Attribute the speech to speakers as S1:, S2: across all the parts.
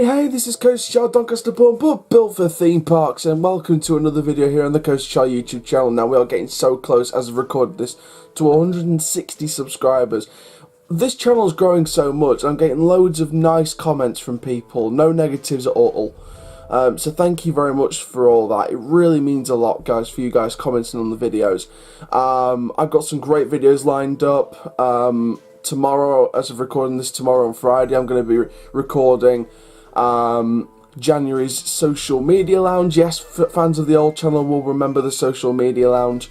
S1: Hey, this is Coast Child Doncaster Born, but built for theme parks, and welcome to another video here on the Coast Child YouTube channel. Now, we are getting so close, as I've recorded this, to 160 subscribers. This channel is growing so much, I'm getting loads of nice comments from people, no negatives at all. So thank you very much for all that. It really means a lot, guys, for you guys commenting on the videos. I've got some great videos lined up. Tomorrow, as of recording this tomorrow on Friday, I'm going to be recording January's social media lounge. Yes, fans of the old channel will remember the social media lounge,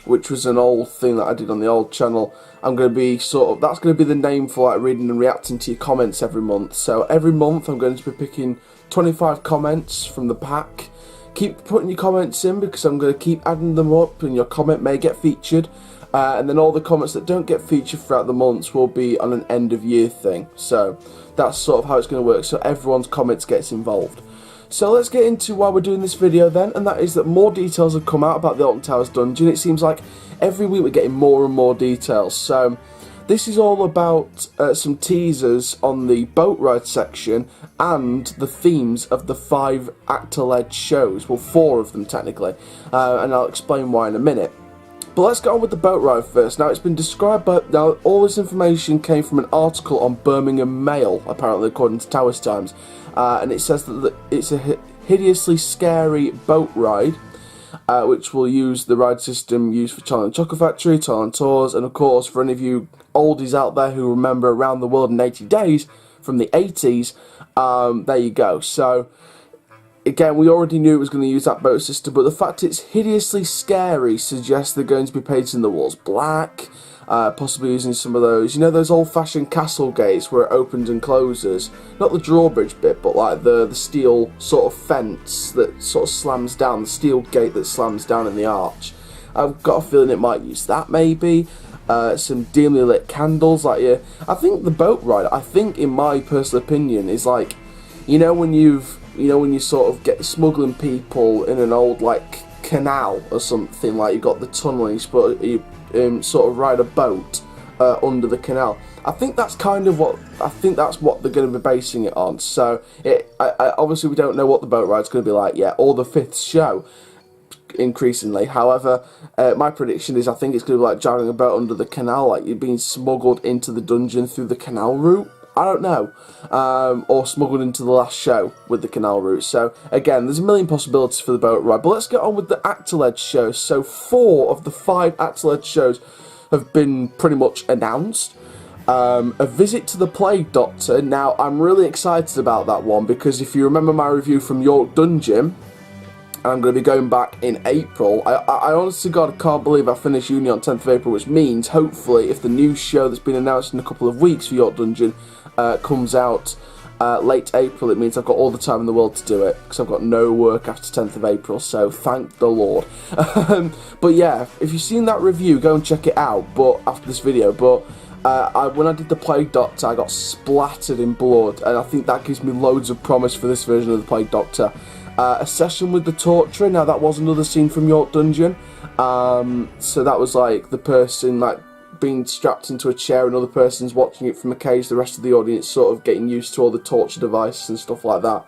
S1: which was an old thing that I did on the old channel. I'm going to be that's going to be the name for like reading and reacting to your comments every month. So every month I'm going to be picking 25 comments from the pack. Keep putting your comments in because I'm going to keep adding them up, and your comment may get featured. And then all the comments that don't get featured throughout the months will be on an end of year thing. So that's sort of how it's going to work, so everyone's comments gets involved. So let's get into why we're doing this video then, and that is that more details have come out about the Alton Towers dungeon. It seems like every week we're getting more and more details. So this is all about some teasers on the boat ride section and the themes of the 5 actor-led shows. Well, 4 of them technically, and I'll explain why in a minute. But let's get on with the boat ride first. Now, it's been described by... Now, all this information came from an article on Birmingham Mail, apparently, according to Towers Times. And it says that it's a hideously scary boat ride, which will use the ride system used for Charlie and Chocolate Factory, Thailand Tours, and, of course, for any of you oldies out there who remember Around the World in 80 Days from the 80s, there you go. So... again, we already knew it was going to use that boat system, but the fact it's hideously scary suggests they're going to be painting the walls black, possibly using some of those, you know, those old-fashioned castle gates where it opens and closes. Not the drawbridge bit, but like the steel sort of fence that sort of slams down, the steel gate that slams down in the arch. I've got a feeling it might use that, maybe. Some dimly lit candles, like, yeah. I think the boat ride, in my personal opinion, is like, you know when you sort of get smuggling people in an old, like, canal or something, like you've got the tunneling, but you sort of ride a boat under the canal. I think that's kind of what, they're going to be basing it on. So, obviously we don't know what the boat ride's going to be like yet, or the 5th show, increasingly. However, my prediction is I think it's going to be like driving a boat under the canal, like you're being smuggled into the dungeon through the canal route. I don't know, or smuggled into the last show with the canal route. So again, there's a million possibilities for the boat ride, but let's get on with the actor-led shows. So 4 of the 5 actor-led shows have been pretty much announced. A Visit to the Plague Doctor. Now, I'm really excited about that one, because if you remember my review from York Dungeon, I'm going to be going back in April. I honestly, God, can't believe I finished uni on 10th of April, which means, hopefully, if the new show that's been announced in a couple of weeks for York Dungeon comes out late April, it means I've got all the time in the world to do it, because I've got no work after 10th of April, so thank the Lord. But yeah, if you've seen that review, go and check it out, but after this video. But when I did the Plague Doctor, I got splattered in blood, and I think that gives me loads of promise for this version of the Plague Doctor. A Session with the Torturer. Now, that was another scene from York Dungeon. So that was like the person like being strapped into a chair, another person's watching it from a cage, the rest of the audience sort of getting used to all the torture devices and stuff like that.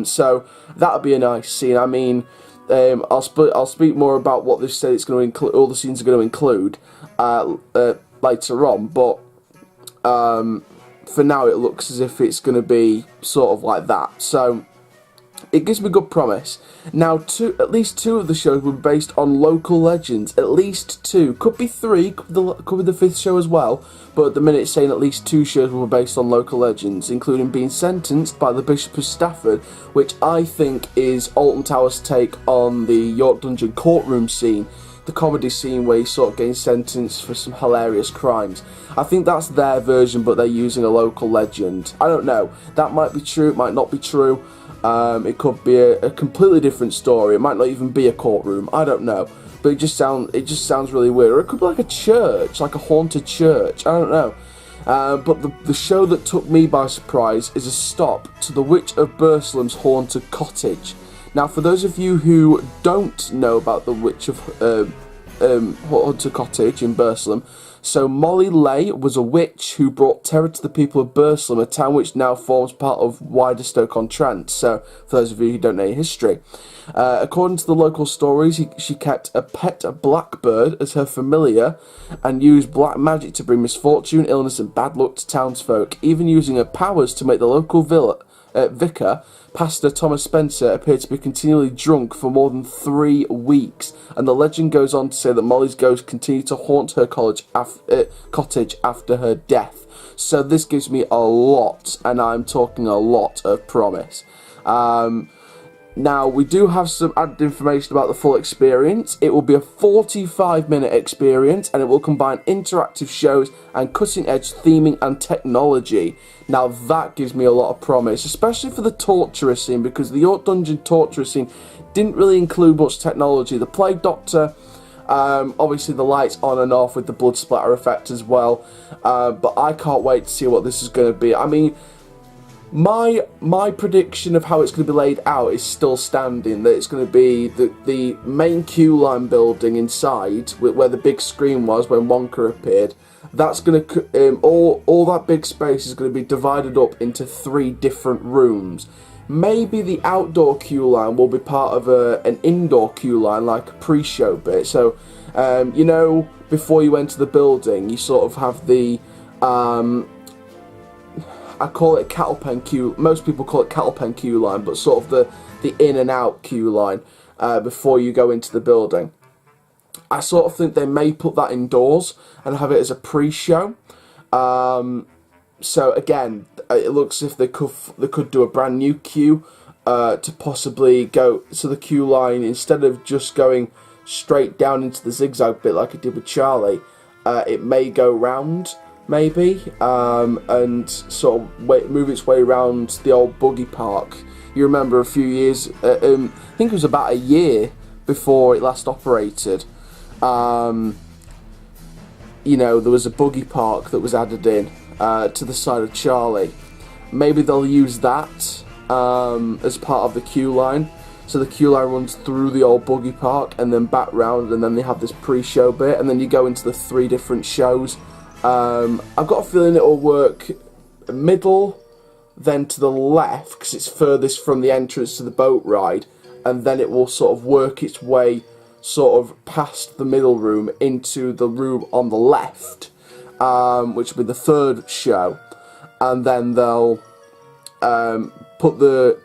S1: So that would be a nice scene. I mean, I'll speak more about what this said it's going to include, all the scenes are going to include later on, but for now it looks as if it's going to be sort of like that. So it gives me good promise. Now, at least 2 of the shows were based on local legends. At least 2. Could be 3, could be the 5th show as well. But at the minute it's saying at least 2 shows were based on local legends, including Being Sentenced by the Bishop of Stafford, which I think is Alton Towers' take on the York Dungeon courtroom scene. The comedy scene where he's sort of getting sentenced for some hilarious crimes. I think that's their version, but they're using a local legend. I don't know. That might be true, it might not be true. It could be a completely different story. It might not even be a courtroom. I don't know, but it just sounds really weird. Or it could be like a church, like a haunted church. I don't know. But the show that took me by surprise is A Stop to the Witch of Burslem's Haunted Cottage. Now, for those of you who don't know about the Witch of Hunter Cottage in Burslem. So Molly Lay was a witch who brought terror to the people of Burslem, a town which now forms part of wider Stoke-on-Trent. So, for those of you who don't know your history. According to the local stories, she kept a pet blackbird as her familiar and used black magic to bring misfortune, illness and bad luck to townsfolk, even using her powers to make the local vicar, Pastor Thomas Spencer, appeared to be continually drunk for more than 3 weeks, and the legend goes on to say that Molly's ghost continued to haunt her cottage after her death. So this gives me a lot, and I'm talking a lot of promise. Now, we do have some added information about the full experience. It will be a 45-minute experience, and it will combine interactive shows and cutting-edge theming and technology. Now, that gives me a lot of promise, especially for the torturer scene, because the York Dungeon torturer scene didn't really include much technology. The Plague Doctor, obviously the lights on and off with the blood splatter effect as well, but I can't wait to see what this is going to be. I mean, my prediction of how it's going to be laid out is still standing, that it's going to be the main queue line building inside, where the big screen was when Wonka appeared. That's going to, all that big space is going to be divided up into 3 different rooms. Maybe the outdoor queue line will be part of an indoor queue line, like a pre-show bit. So, you know, before you enter the building, you sort of have the, I call it cattle pen queue. Most people call it cattle pen queue line, but sort of the in and out queue line before you go into the building. I sort of think they may put that indoors and have it as a pre-show. So again, it looks as if they could do a brand new queue to possibly go. So the queue line, instead of just going straight down into the zigzag bit like it did with Charlie, it may go round. Maybe, and sort of move its way around the old buggy park. You remember a few years, I think it was about a year before it last operated, you know, there was a buggy park that was added in to the side of Charlie. Maybe they'll use that as part of the queue line. So the queue line runs through the old buggy park and then back round, and then they have this pre-show bit, and then you go into the 3 different shows. I've got a feeling it'll work middle, then to the left, because it's furthest from the entrance to the boat ride, and then it will sort of work its way sort of past the middle room into the room on the left, which will be the 3rd show, and then they'll put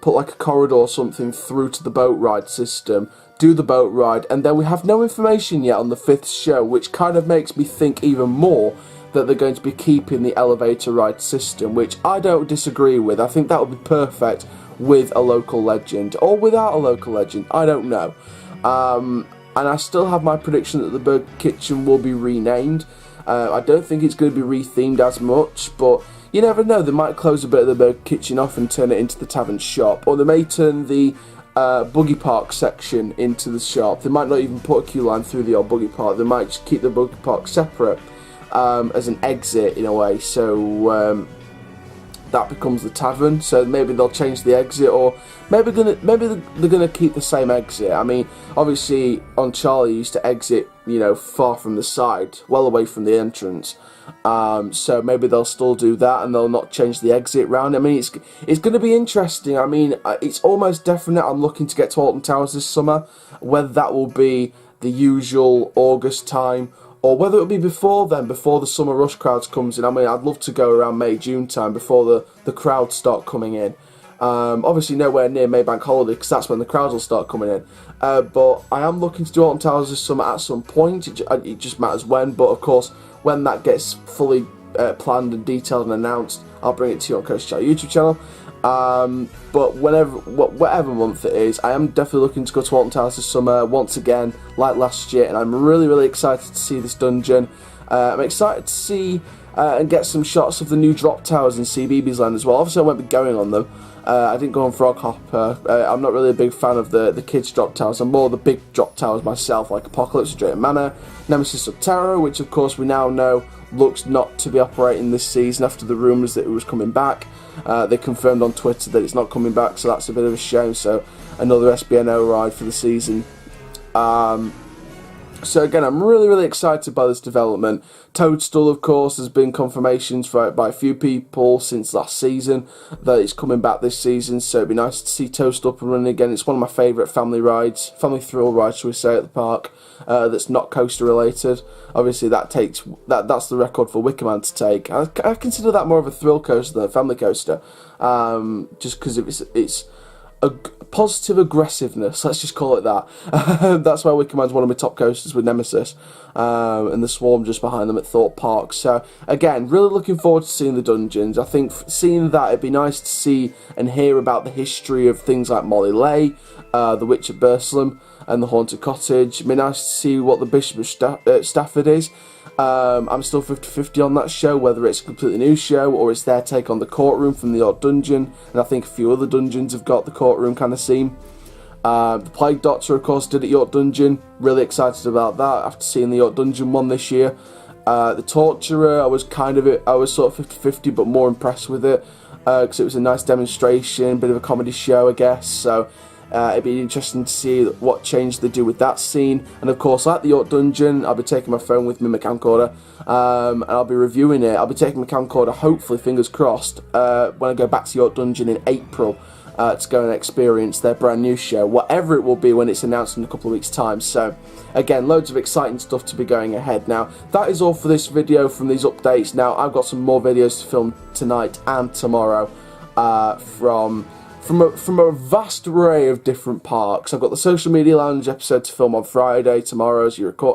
S1: like a corridor or something through to the boat ride system, do the boat ride, and then we have no information yet on the 5th show, which kind of makes me think even more that they're going to be keeping the elevator ride system, which I don't disagree with. I think that would be perfect with a local legend, or without a local legend, I don't know. And I still have my prediction that the Burger Kitchen will be renamed. I don't think it's going to be rethemed as much, but you never know, they might close a bit of the Burger Kitchen off and turn it into the tavern shop, or they may turn the buggy park section into the shop. They might not even put a queue line through the old buggy park, they might just keep the buggy park separate. As an exit in a way, so that becomes the tavern. So maybe they'll change the exit, or maybe they're gonna keep the same exit. I mean, obviously on Charlie you used to exit, you know, far from the side, well away from the entrance. So maybe they'll still do that, and they'll not change the exit round. I mean, it's going to be interesting. I mean, it's almost definite I'm looking to get to Alton Towers this summer. Whether that will be the usual August time, or whether it'll be before then, before the summer rush crowds comes in. I mean, I'd love to go around May, June time before the crowds start coming in. Obviously nowhere near Maybank holiday, because that's when the crowds will start coming in. But I am looking to do Alton Towers this summer at some point. It just matters when. But of course, when that gets fully planned and detailed and announced, I'll bring it to you on Coast Chat YouTube channel. But whatever month it is, I am definitely looking to go to Alton Towers this summer once again, like last year, and I'm really excited to see this dungeon. I'm excited to see and get some shots of the new drop towers in CBeebies Land as well. Obviously I won't be going on them. I didn't go on Froghopper. I'm not really a big fan of the kids drop towers. I'm more the big drop towers myself, like Apocalypse, Drayton Manor, Nemesis of Terror, which of course we now know looks not to be operating this season after the rumours that it was coming back. They confirmed on Twitter that it's not coming back, so that's a bit of a shame. So another SBNO ride for the season. So again, I'm really excited by this development. Toadstool, of course, has been confirmations by a few people since last season that it's coming back this season, so it'd be nice to see Toadstool up and running again. It's one of my favourite family thrill rides, shall we say, at the park, that's not coaster related. Obviously that's the record for Wicker Man to take. I consider that more of a thrill coaster than a family coaster, just because it's a positive aggressiveness, let's just call it that. That's why Wicker Man's one of my top coasters with Nemesis, and the Swarm just behind them at Thorpe Park. So again, really looking forward to seeing the dungeons. I think seeing that, it'd be nice to see and hear about the history of things like Molly Lay, the Witch of Burslem, and the Haunted Cottage. It'd be nice to see what the Bishop of Stafford is. I'm still 50-50 on that show, whether it's a completely new show or it's their take on the courtroom from the York Dungeon, and I think a few other dungeons have got the courtroom kind of scene. The Plague Doctor, of course, did at York Dungeon. Really excited about that after seeing the York Dungeon one this year. The Torturer, I was sort of 50-50, but more impressed with it because it was a nice demonstration, bit of a comedy show, I guess. So it'd be interesting to see what change they do with that scene. And of course, like the York Dungeon, I'll be taking my phone with me, my camcorder, and I'll be reviewing it. I'll be taking my camcorder, hopefully, fingers crossed, when I go back to York Dungeon in April to go and experience their brand new show, whatever it will be when it's announced in a couple of weeks' time. So again, loads of exciting stuff to be going ahead. Now, that is all for this video from these updates. Now, I've got some more videos to film tonight and tomorrow from a vast array of different parks. I've got the Social Media Lounge episode to film on Friday,'t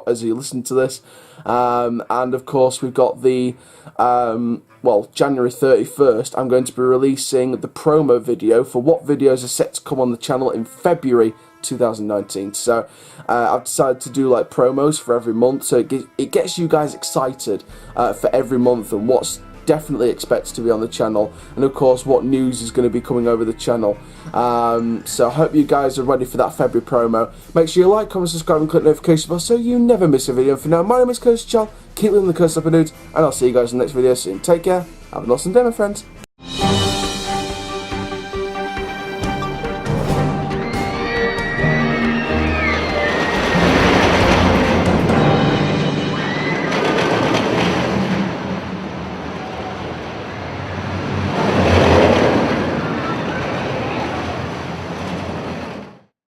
S1: as you listen to this, and of course we've got the January 31st. I'm going to be releasing the promo video for what videos are set to come on the channel in February 2019. So I've decided to do like promos for every month, so it gets you guys excited for every month and what's definitely expects to be on the channel, and of course what news is going to be coming over the channel. So I hope you guys are ready for that February promo. Make sure you like, comment, subscribe and click the notification bell so you never miss a video. For now, my name is Coaster Chal, keep living the coast up and dudes, and I'll see you guys in the next video soon. Take care, have an awesome day my friends.